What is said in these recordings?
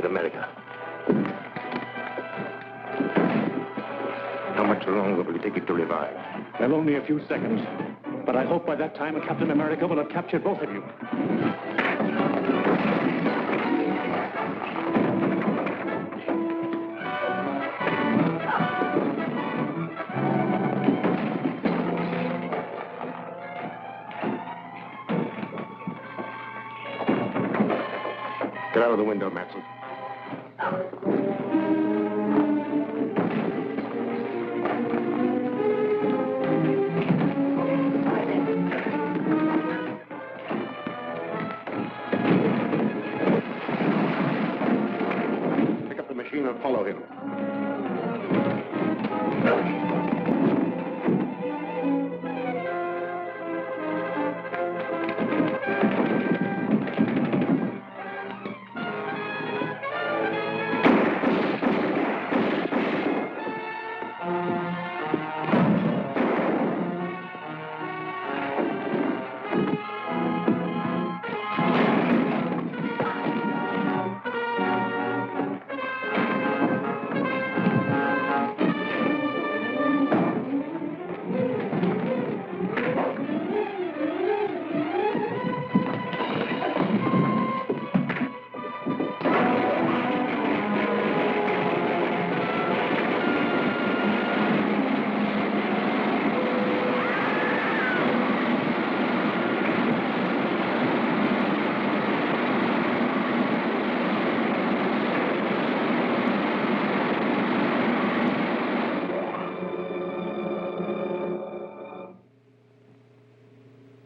America. How much longer will it take it to revive? Well, only a few seconds. But I hope by that time Captain America will have captured both of you. Get out of the window, Matson. Pick up the machine and follow him.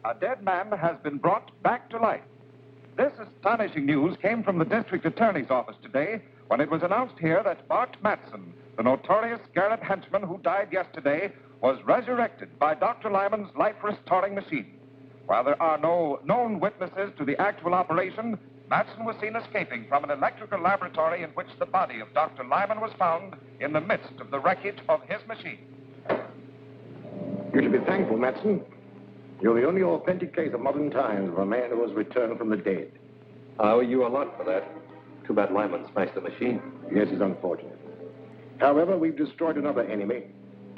A dead man has been brought back to life. This astonishing news came from the district attorney's office today when it was announced here that Bart Matson, the notorious Scarlet henchman who died yesterday, was resurrected by Dr. Lyman's life-restoring machine. While there are no known witnesses to the actual operation, Matson was seen escaping from an electrical laboratory in which the body of Dr. Lyman was found in the midst of the wreckage of his machine. You should be thankful, Matson. You're the only authentic case of modern times of a man who has returned from the dead. I owe you a lot for that. Too bad Lyman smashed the machine. Yes, it's unfortunate. However, we've destroyed another enemy.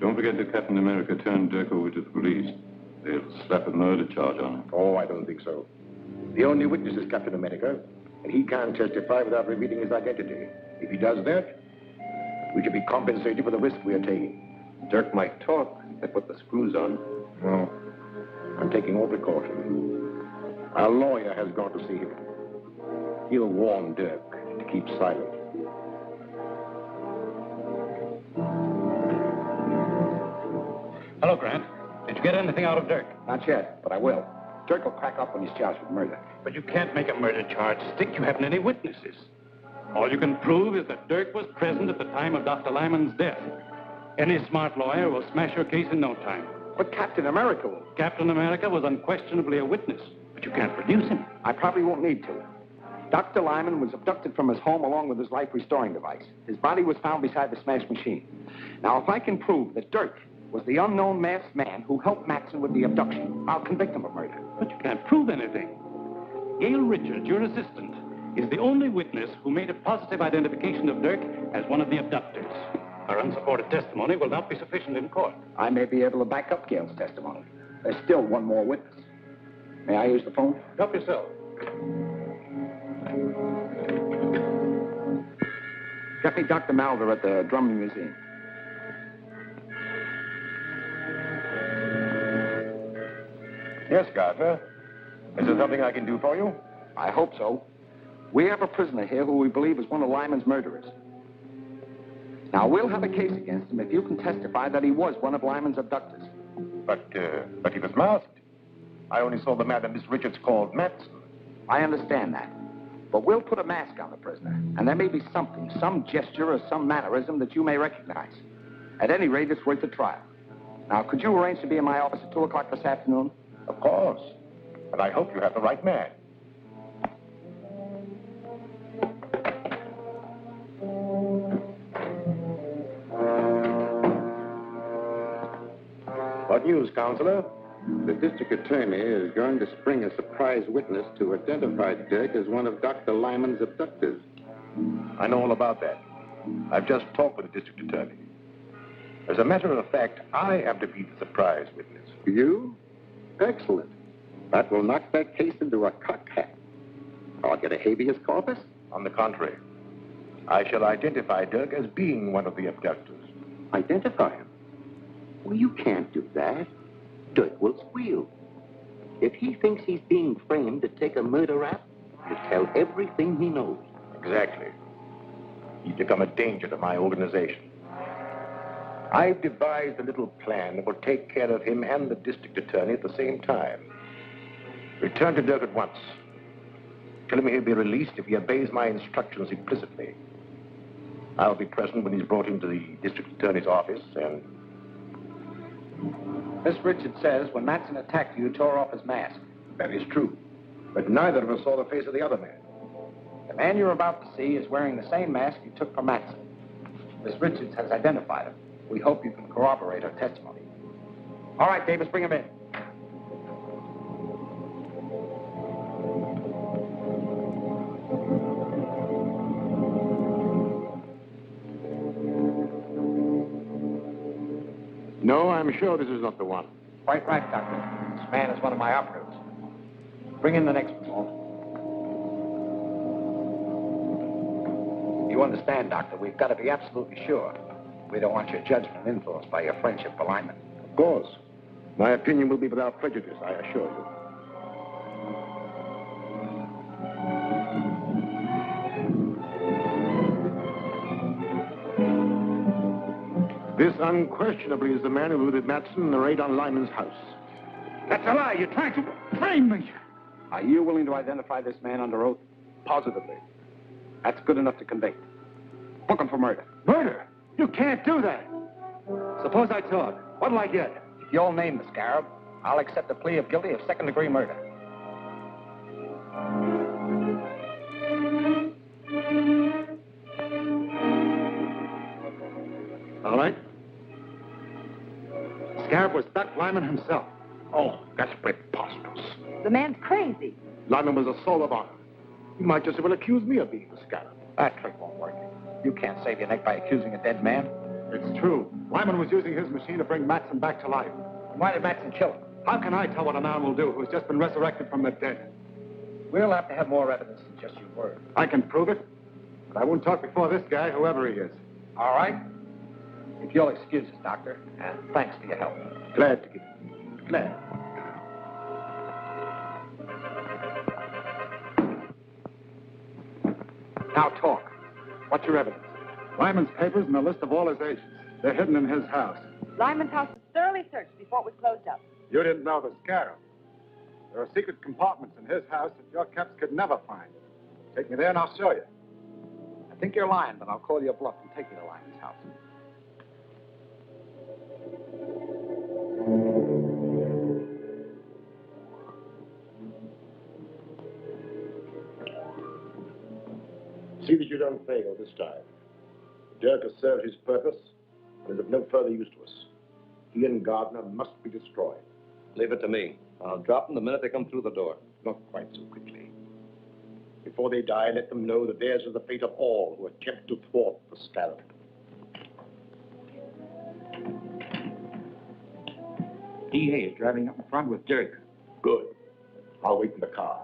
Don't forget that Captain America turned Dirk over to the police. They'll slap a murder charge on him. Oh, I don't think so. The only witness is Captain America, and he can't testify without revealing his identity. If he does that, we should be compensated for the risk we are taking. Dirk might talk. They put the screws on. No. I'm taking all precautions. Our lawyer has gone to see him. He'll warn Dirk to keep silent. Hello, Grant. Did you get anything out of Dirk? Not yet, but I will. Dirk will crack up when he's charged with murder. But you can't make a murder charge stick. You haven't any witnesses. All you can prove is that Dirk was present at the time of Dr. Lyman's death. Any smart lawyer will smash your case in no time. But Captain America will. Captain America was unquestionably a witness, but you can't produce him. I probably won't need to. Dr. Lyman was abducted from his home along with his life-restoring device. His body was found beside the smashed machine. Now, if I can prove that Dirk was the unknown masked man who helped Matson with the abduction, I'll convict him of murder. But you can't prove anything. Gail Richards, your assistant, is the only witness who made a positive identification of Dirk as one of the abductors. Our unsupported testimony will not be sufficient in court. I may be able to back up Gail's testimony. There's still one more witness. May I use the phone? Help yourself. Get me Dr. Malver at the Drummond Museum. Yes, Gardner. Is there something I can do for you? I hope so. We have a prisoner here who we believe is one of Lyman's murderers. Now, we'll have a case against him if you can testify that he was one of Lyman's abductors. But he was masked. I only saw the man that Miss Richards called Matson. I understand that. But we'll put a mask on the prisoner, and there may be something, some gesture or some mannerism that you may recognize. At any rate, it's worth a trial. Now, could you arrange to be in my office at 2 o'clock this afternoon? Of course. And I hope you have the right man. What news, Counselor? The district attorney is going to spring a surprise witness to identify Dirk as one of Dr. Lyman's abductors. I know all about that. I've just talked with the district attorney. As a matter of fact, I am to be the surprise witness. You? Excellent. That will knock that case into a cocked hat. I'll get a habeas corpus. On the contrary, I shall identify Dirk as being one of the abductors. Identify him. Well, you can't do that. Dirk will squeal. If he thinks he's being framed to take a murder rap, he'll tell everything he knows. Exactly. He's become a danger to my organization. I've devised a little plan that will take care of him and the district attorney at the same time. Return to Dirk at once. Tell him he'll be released if he obeys my instructions implicitly. I'll be present when he's brought into the district attorney's office, and... Miss Richards says when Matson attacked you, you tore off his mask. That is true. But neither of us saw the face of the other man. The man you're about to see is wearing the same mask you took from Matson. Miss Richards has identified him. We hope you can corroborate her testimony. All right, Davis, bring him in. No, I'm sure this is not the one. Quite right, Doctor. This man is one of my operatives. Bring in the next one, Walt. You understand, Doctor, we've got to be absolutely sure. We don't want your judgment influenced by your friendship for Lyman. Of course. My opinion will be without prejudice, I assure you. This unquestionably is the man who looted Matson in the raid on Lyman's house. That's a lie. You're trying to frame me. Are you willing to identify this man under oath? Positively. That's good enough to convict. Book him for murder. Murder? You can't do that. Suppose I talk. What'll I get? If you'll name the scarab, I'll accept a plea of guilty of second-degree murder. All right. Scarab was Doc Lyman himself. Oh, that's preposterous. The man's crazy. Lyman was a soul of honor. He might just as well accuse me of being the scarab. That trick won't work. You can't save your neck by accusing a dead man. It's true. Lyman was using his machine to bring Matson back to life. Why did Matson kill him? How can I tell what a man will do who's just been resurrected from the dead? We'll have to have more evidence than just your word. I can prove it, but I won't talk before this guy, whoever he is. All right? If you'll excuse us, Doctor, and thanks for your help. Glad to give it. Glad. Now talk. What's your evidence? Lyman's papers and a list of all his agents. They're hidden in his house. Lyman's house was thoroughly searched before it was closed up. You didn't know the scarab. There are secret compartments in his house that your caps could never find. Take me there and I'll show you. I think you're lying, but I'll call you a bluff and take you to Lyman's house. See that you don't fail this time. Dirk has served his purpose and is of no further use to us. He and Gardner must be destroyed. Leave it to me. I'll drop them the minute they come through the door. Not quite so quickly. Before they die, let them know that theirs is the fate of all who attempt to thwart the scarab. DA is driving up in front with Dirk. Good. I'll wait in the car.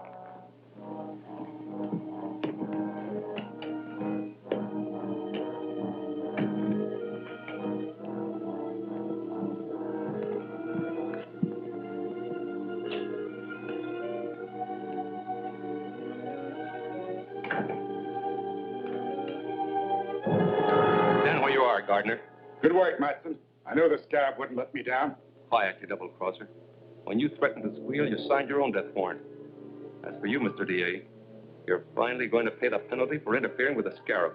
Stand where you are, Gardner. Good work, Matson. I knew the scarab wouldn't let me down. Quiet, you double-crosser. When you threatened to squeal, you signed your own death warrant. As for you, Mr. DA, you're finally going to pay the penalty for interfering with the scarab.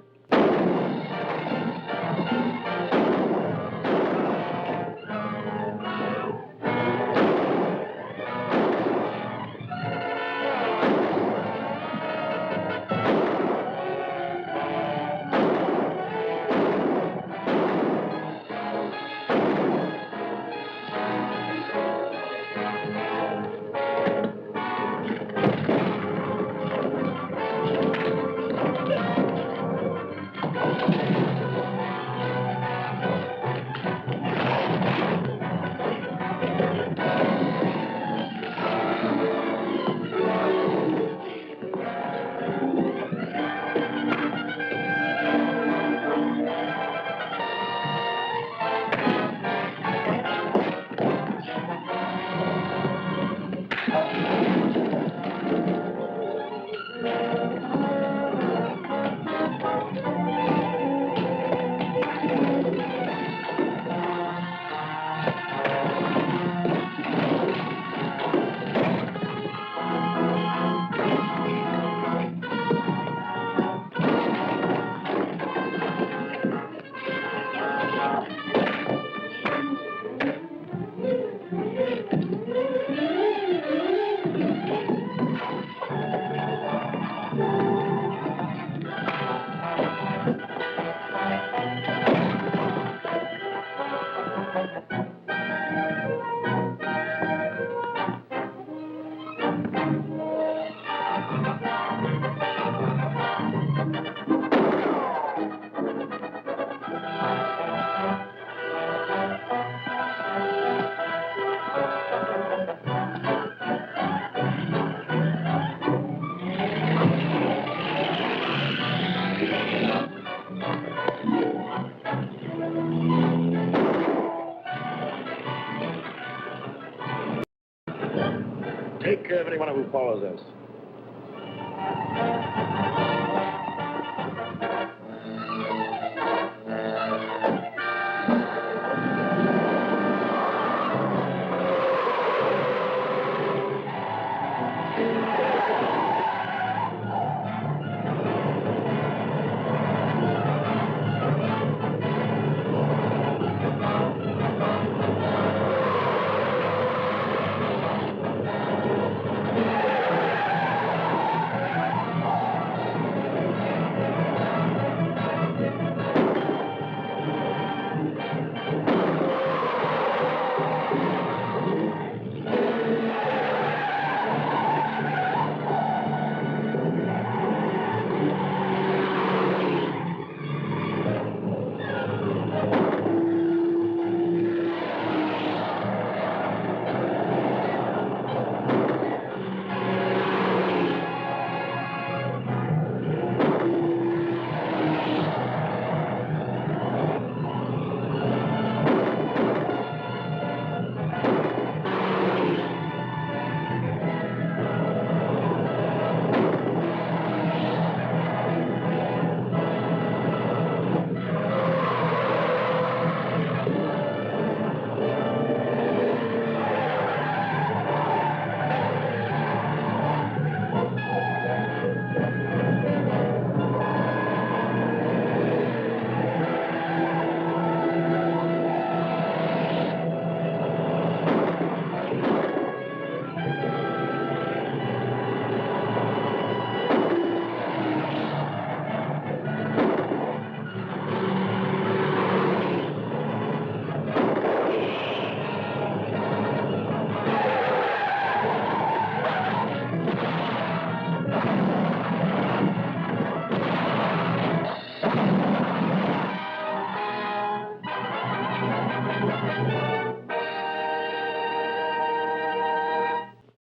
Take care of anyone who follows us.